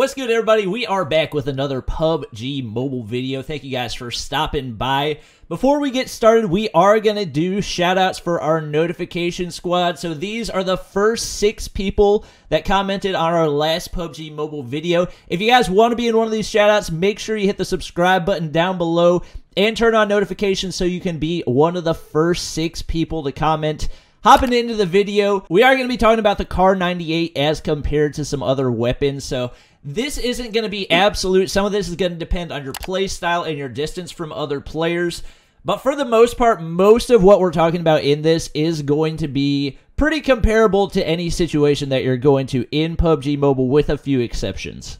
What's good, everybody? We are back with another PUBG mobile video. Thank you guys for stopping by. Before we get started, we are going to do shoutouts for our notification squad. So these are the first 6 people that commented on our last PUBG mobile video. If you guys want to be in one of these shoutouts, make sure you hit the subscribe button down below and turn on notifications so you can be one of the first 6 people to comment. Hopping into the video, we are going to be talking about the Kar98 as compared to some other weapons. So this isn't going to be absolute. Some of this is going to depend on your play style and your distance from other players. But for the most part, most of what we're talking about in this is going to be pretty comparable to any situation that you're going to in PUBG Mobile with a few exceptions.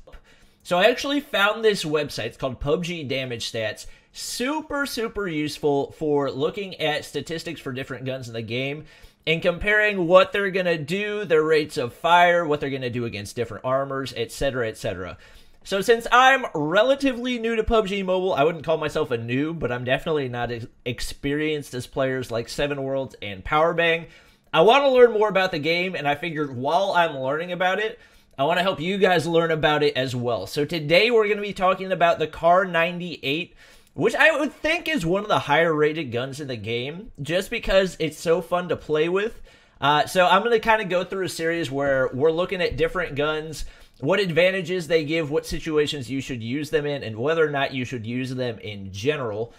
So I actually found this website. It's called PUBG Damage Stats. Super useful for looking at statistics for different guns in the game and comparing what they're going to do, their rates of fire, what they're going to do against different armors, etc., etc. So since I'm relatively new to PUBG Mobile, I wouldn't call myself a noob, but I'm definitely not as experienced as players like Seven Worlds and Powerbang. I want to learn more about the game, and I figured while I'm learning about it, I want to help you guys learn about it as well. So today we're going to be talking about the Kar98, which I would think is one of the higher rated guns in the game, just because it's so fun to play with. So I'm going to kind of go through a series where we're looking at different guns, what advantages they give, what situations you should use them in, and whether or not you should use them in general.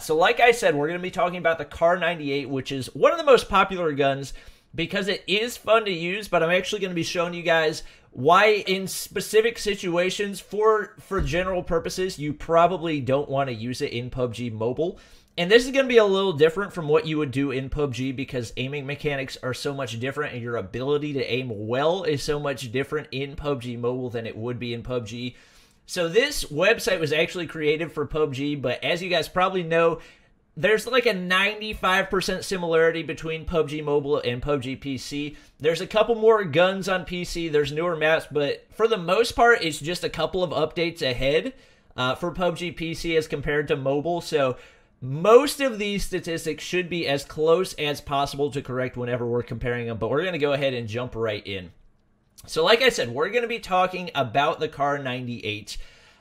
So like I said, we're going to be talking about the Kar98, which is one of the most popular guns because it is fun to use, but I'm actually going to be showing you guys why in specific situations, for general purposes, you probably don't want to use it in PUBG Mobile. And this is going to be a little different from what you would do in PUBG because aiming mechanics are so much different and your ability to aim well is so much different in PUBG Mobile than it would be in PUBG. So this website was actually created for PUBG, but as you guys probably know, there's like a 95% similarity between PUBG Mobile and PUBG PC. There's a couple more guns on PC, there's newer maps, but for the most part, it's just a couple of updates ahead for PUBG PC as compared to mobile. So most of these statistics should be as close as possible to correct whenever we're comparing them, but we're going to go ahead and jump right in. So like I said, we're going to be talking about the Kar98.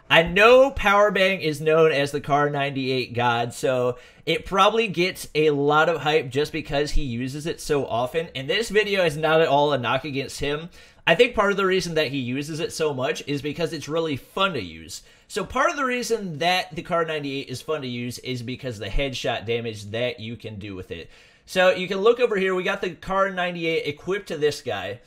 I know Powerbang is known as the Kar98 god, so it probably gets a lot of hype just because he uses it so often, and this video is not at all a knock against him. I think part of the reason that he uses it so much is because it's really fun to use. So part of the reason that the Kar98 is fun to use is because the headshot damage that you can do with it. So you can look over here, we got the Kar98 equipped to this guy.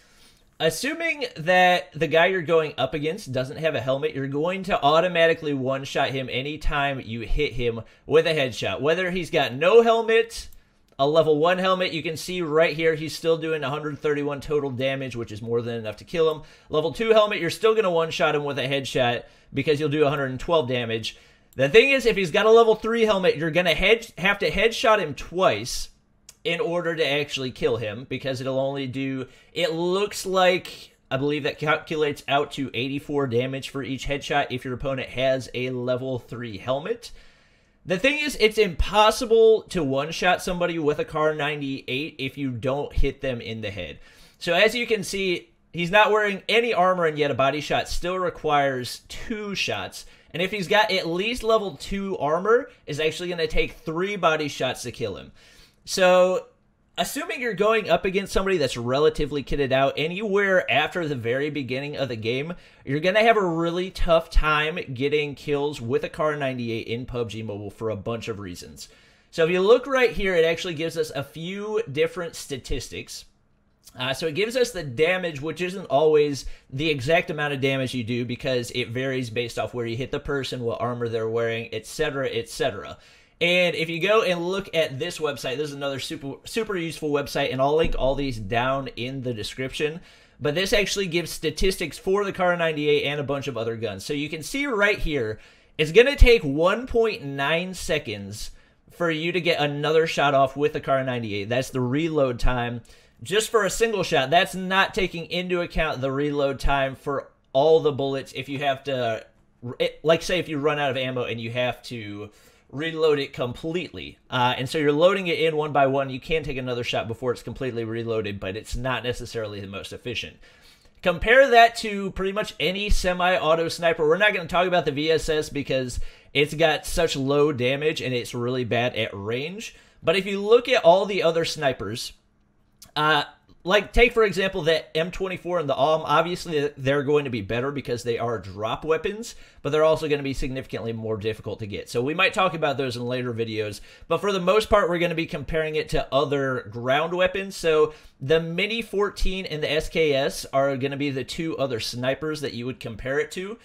Assuming that the guy you're going up against doesn't have a helmet, you're going to automatically one-shot him anytime you hit him with a headshot. Whether he's got no helmet, a level 1 helmet, you can see right here he's still doing 131 total damage, which is more than enough to kill him. Level 2 helmet, you're still going to one-shot him with a headshot because you'll do 112 damage. The thing is, if he's got a level 3 helmet, you're going to have to headshot him twice in order to actually kill him, because it'll only do, it looks like, I believe that calculates out to 84 damage for each headshot if your opponent has a level 3 helmet. The thing is, it's impossible to one-shot somebody with a Kar98 if you don't hit them in the head. So as you can see, he's not wearing any armor, and yet a body shot still requires 2 shots. And if he's got at least level 2 armor, it's actually going to take 3 body shots to kill him. So, assuming you're going up against somebody that's relatively kitted out anywhere after the very beginning of the game, you're going to have a really tough time getting kills with a Kar98 in PUBG Mobile for a bunch of reasons. So if you look right here, it actually gives us a few different statistics. So it gives us the damage, which isn't always the exact amount of damage you do because it varies based off where you hit the person, what armor they're wearing, etc., etc. And if you go and look at this website, this is another super useful website, and I'll link all these down in the description. But this actually gives statistics for the Kar98 and a bunch of other guns. So you can see right here, it's going to take 1.9 seconds for you to get another shot off with the Kar98. That's the reload time just for a single shot. That's not taking into account the reload time for all the bullets. If you have to, like say if you run out of ammo and you have to reload it completely. And so you're loading it in one by one. You can take another shot before it's completely reloaded, but it's not necessarily the most efficient. Compare that to pretty much any semi-auto sniper. We're not going to talk about the VSS because it's got such low damage and it's really bad at range. But if you look at all the other snipers, like take for example that M24 and the AUM, obviously they're going to be better because they are drop weapons, but they're also going to be significantly more difficult to get. So we might talk about those in later videos, but for the most part we're going to be comparing it to other ground weapons. So the Mini 14 and the SKS are going to be the two other snipers that you would compare it to.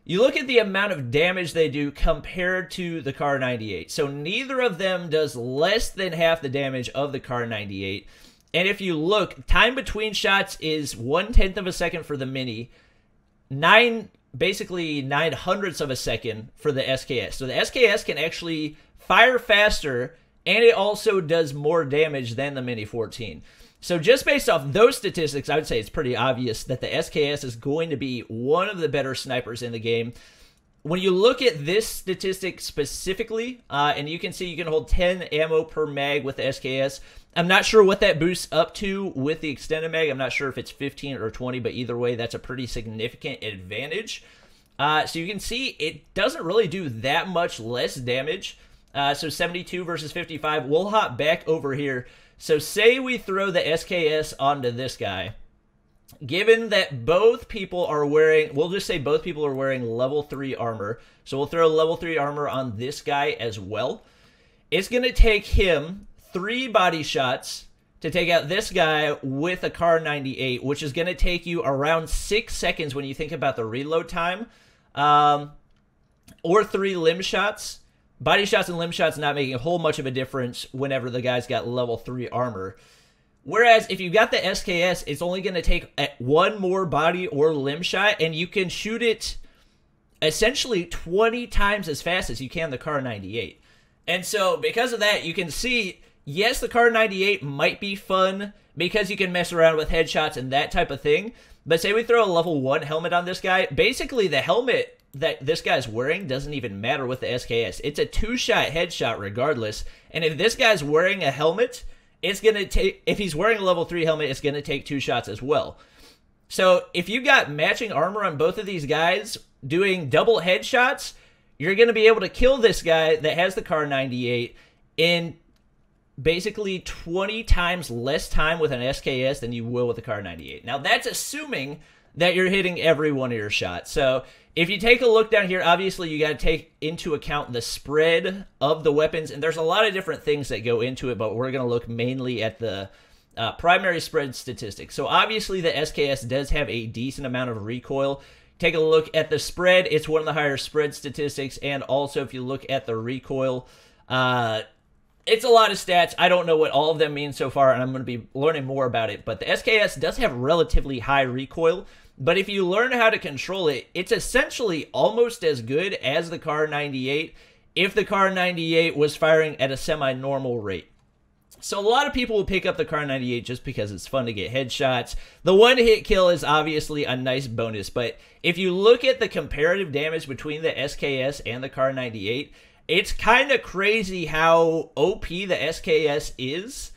You look at the amount of damage they do compared to the Kar98. So neither of them does less than half the damage of the Kar98. And if you look, time between shots is 1/10 of a second for the Mini, basically 9/100ths of a second for the SKS. So the SKS can actually fire faster, and it also does more damage than the Mini 14. So just based off those statistics, I would say it's pretty obvious that the SKS is going to be one of the better snipers in the game. When you look at this statistic specifically, and you can see you can hold 10 ammo per mag with the SKS. I'm not sure what that boosts up to with the extended mag. I'm not sure if it's 15 or 20, but either way, that's a pretty significant advantage. So you can see it doesn't really do that much less damage. So 72 versus 55. We'll hop back over here. So say we throw the SKS onto this guy. Given that both people are wearing, we'll just say both people are wearing level 3 armor. So we'll throw level 3 armor on this guy as well. It's going to take him 3 body shots to take out this guy with a Kar98, which is going to take you around 6 seconds when you think about the reload time. Or 3 limb shots. Body shots and limb shots not making a whole much of a difference whenever the guy's got level 3 armor. Whereas if you've got the SKS, it's only going to take 1 more body or limb shot, and you can shoot it essentially 20 times as fast as you can the Kar98. And so because of that, you can see, yes, the Kar98 might be fun because you can mess around with headshots and that type of thing. But say we throw a level 1 helmet on this guy, basically the helmet that this guy's wearing doesn't even matter with the SKS. It's a 2-shot headshot regardless. And if this guy's wearing a helmet, it's going to take, if he's wearing a level 3 helmet, it's going to take 2 shots as well. So if you got matching armor on both of these guys doing double headshots, you're going to be able to kill this guy that has the Kar98 in basically 20 times less time with an SKS than you will with the Kar98. Now that's assuming that you're hitting every one of your shots. So if you take a look down here, obviously you got to take into account the spread of the weapons, and there's a lot of different things that go into it, but we're going to look mainly at the primary spread statistics. So obviously the SKS does have a decent amount of recoil. Take a look at the spread. It's one of the higher spread statistics, and also if you look at the recoil, it's a lot of stats. I don't know what all of them mean so far, and I'm going to be learning more about it, but the SKS does have relatively high recoil. But if you learn how to control it, it's essentially almost as good as the Kar98 if the Kar98 was firing at a semi-normal rate. So a lot of people will pick up the Kar98 just because it's fun to get headshots. The one-hit kill is obviously a nice bonus, but if you look at the comparative damage between the SKS and the Kar98, it's kind of crazy how OP the SKS is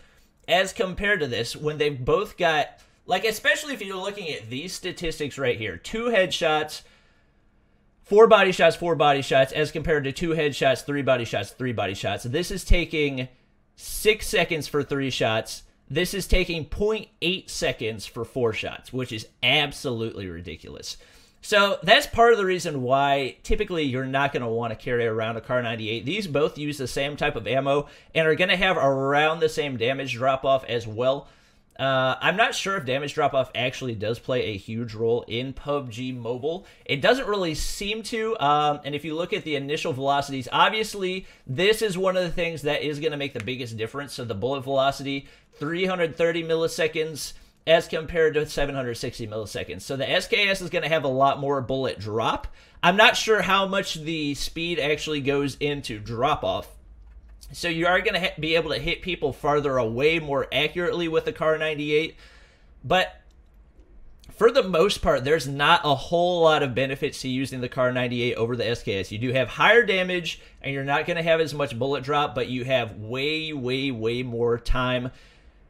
as compared to this when they've both got, like, especially if you're looking at these statistics right here. 2 headshots, 4 body shots, 4 body shots, as compared to 2 headshots, 3 body shots, 3 body shots. This is taking 6 seconds for 3 shots. This is taking 0.8 seconds for 4 shots, which is absolutely ridiculous. So that's part of the reason why typically you're not going to want to carry around a Kar98. These both use the same type of ammo and are going to have around the same damage drop-off as well. I'm not sure if damage drop-off actually does play a huge role in PUBG Mobile. It doesn't really seem to, and if you look at the initial velocities, obviously this is one of the things that is going to make the biggest difference. So the bullet velocity, 330 milliseconds as compared to 760 milliseconds. So the SKS is going to have a lot more bullet drop. I'm not sure how much the speed actually goes into drop-off. So you are going to be able to hit people farther away more accurately with the Kar98. But for the most part, there's not a whole lot of benefits to using the Kar98 over the SKS. You do have higher damage, and you're not going to have as much bullet drop, but you have way, way, way more time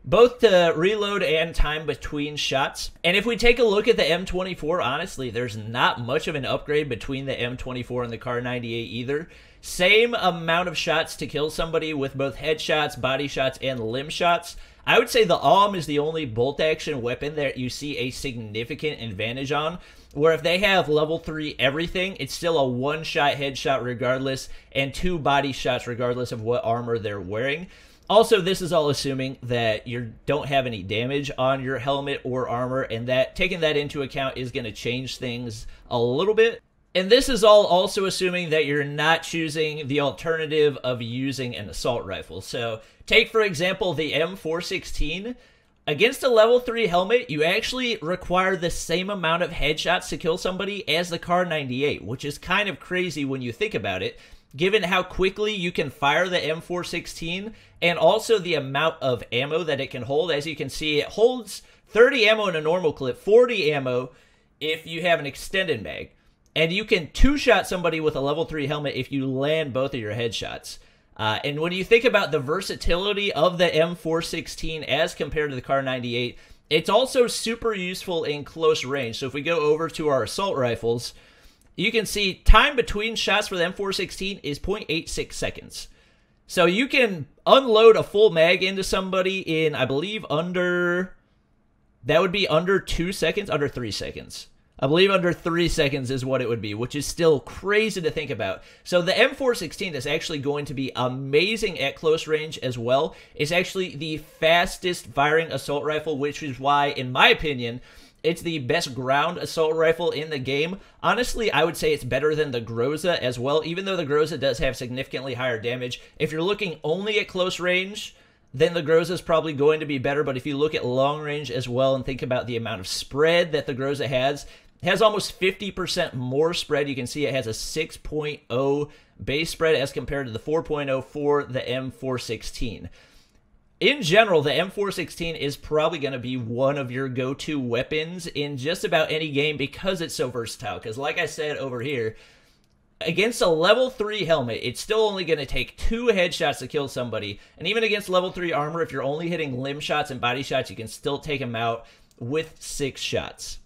both to reload and time between shots. And if we take a look at the M24, honestly, there's not much of an upgrade between the M24 and the Kar98 either. Same amount of shots to kill somebody with both headshots, body shots, and limb shots. I would say the AWM is the only bolt action weapon that you see a significant advantage on, where if they have level 3 everything, it's still a one-shot headshot regardless, and 2 body shots regardless of what armor they're wearing. Also, this is all assuming that you don't have any damage on your helmet or armor, and that taking that into account is going to change things a little bit. And this is all also assuming that you're not choosing the alternative of using an assault rifle. So take, for example, the M416. Against a level 3 helmet, you actually require the same amount of headshots to kill somebody as the Kar98, which is kind of crazy when you think about it, given how quickly you can fire the M416 and also the amount of ammo that it can hold. As you can see, it holds 30 ammo in a normal clip, 40 ammo if you have an extended mag. And you can two-shot somebody with a level 3 helmet if you land both of your headshots. And when you think about the versatility of the M416 as compared to the Kar98, it's also super useful in close range. So if we go over to our assault rifles, you can see time between shots for the M416 is 0.86 seconds. So you can unload a full mag into somebody in, I believe, under 2 seconds, under 3 seconds. I believe under 3 seconds is what it would be, which is still crazy to think about. So the M416 is actually going to be amazing at close range as well. It's actually the fastest firing assault rifle, which is why, in my opinion, it's the best ground assault rifle in the game. Honestly, I would say it's better than the Groza as well, even though the Groza does have significantly higher damage. If you're looking only at close range, then the Groza is probably going to be better. But if you look at long range as well and think about the amount of spread that the Groza has, it has almost 50% more spread. You can see it has a 6.0 base spread as compared to the 4.0 for the M416. In general, the M416 is probably going to be one of your go-to weapons in just about any game because it's so versatile. Because like I said over here, against a level 3 helmet, it's still only going to take 2 headshots to kill somebody. And even against level 3 armor, if you're only hitting limb shots and body shots, you can still take them out with 6 shots.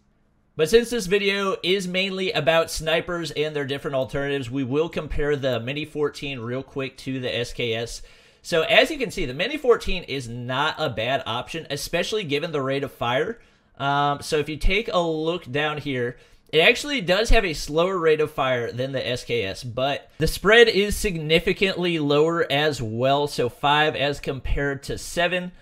But since this video is mainly about snipers and their different alternatives, we will compare the Mini 14 real quick to the SKS. So as you can see, the Mini 14 is not a bad option, especially given the rate of fire. So if you take a look down here, it actually does have a slower rate of fire than the SKS, but the spread is significantly lower as well, so 5 as compared to 7.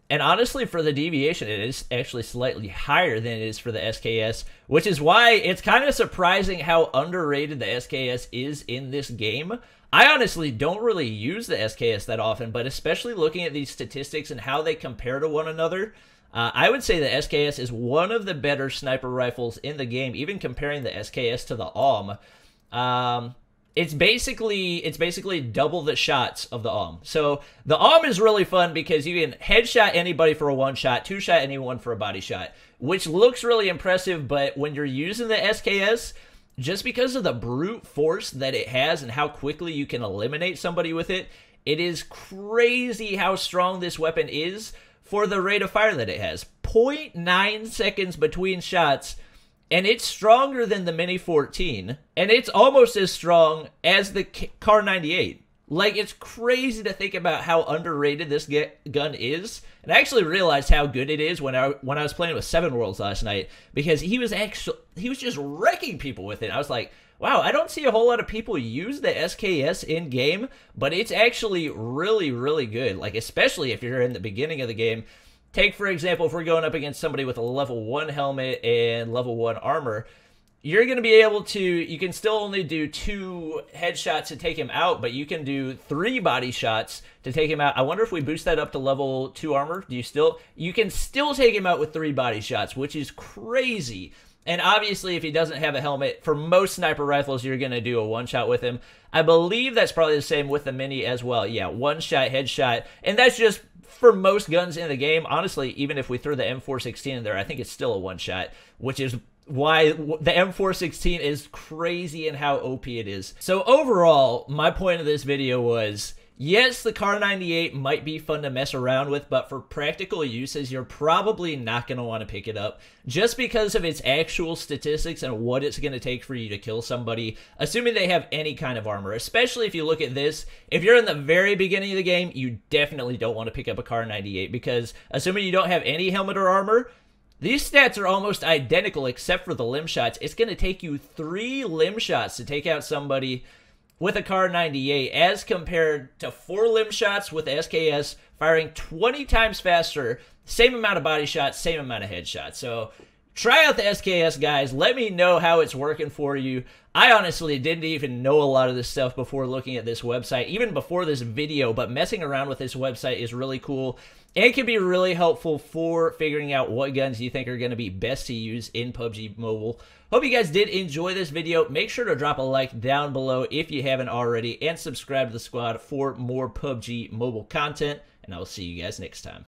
And honestly, for the deviation, it is actually slightly higher than it is for the SKS, which is why it's kind of surprising how underrated the SKS is in this game. I honestly don't really use the SKS that often, but especially looking at these statistics and how they compare to one another, I would say the SKS is one of the better sniper rifles in the game, even comparing the SKS to the AWM. It's basically double the shots of the AWM. So the AWM is really fun because you can headshot anybody for a 1-shot, 2-shot anyone for a body shot, which looks really impressive, but when you're using the SKS, just because of the brute force that it has and how quickly you can eliminate somebody with it, it is crazy how strong this weapon is for the rate of fire that it has. 0.9 seconds between shots, and it's stronger than the Mini 14, and it's almost as strong as the Kar98. Like, it's crazy to think about how underrated this gun is. And I actually realized how good it is when I was playing with Seven Worlds last night, because he was just wrecking people with it. I was like, wow, I don't see a whole lot of people use the SKS in game, but it's actually really, really good. Like, especially if you're in the beginning of the game. Take, for example, if we're going up against somebody with a level 1 helmet and level 1 armor, you're going to be able to, you can still only do 2 headshots to take him out, but you can do 3 body shots to take him out. I wonder if we boost that up to level 2 armor, you can still take him out with 3 body shots, which is crazy. And obviously, if he doesn't have a helmet, for most sniper rifles, you're going to do a 1-shot with him. I believe that's probably the same with the Mini as well. Yeah, 1-shot, headshot. And that's just for most guns in the game. Honestly, even if we throw the M416 in there, I think it's still a 1-shot, which is why the M416 is crazy and how OP it is. So overall, my point of this video was, Yes, the Kar98 might be fun to mess around with, but for practical uses, you're probably not going to want to pick it up just because of its actual statistics and what it's going to take for you to kill somebody, assuming they have any kind of armor. Especially if you look at this, if you're in the very beginning of the game, you definitely don't want to pick up a Kar98 because assuming you don't have any helmet or armor, these stats are almost identical except for the limb shots. It's going to take you 3 limb shots to take out somebody with a Kar98 as compared to 4 limb shots with SKS firing 20 times faster, same amount of body shots, same amount of headshots. So try out the SKS, guys. Let me know how it's working for you. I honestly didn't even know a lot of this stuff before looking at this website, even before this video, but messing around with this website is really cool and can be really helpful for figuring out what guns you think are going to be best to use in PUBG Mobile. Hope you guys did enjoy this video. Make sure to drop a like down below if you haven't already, and subscribe to the squad for more PUBG Mobile content, and I will see you guys next time.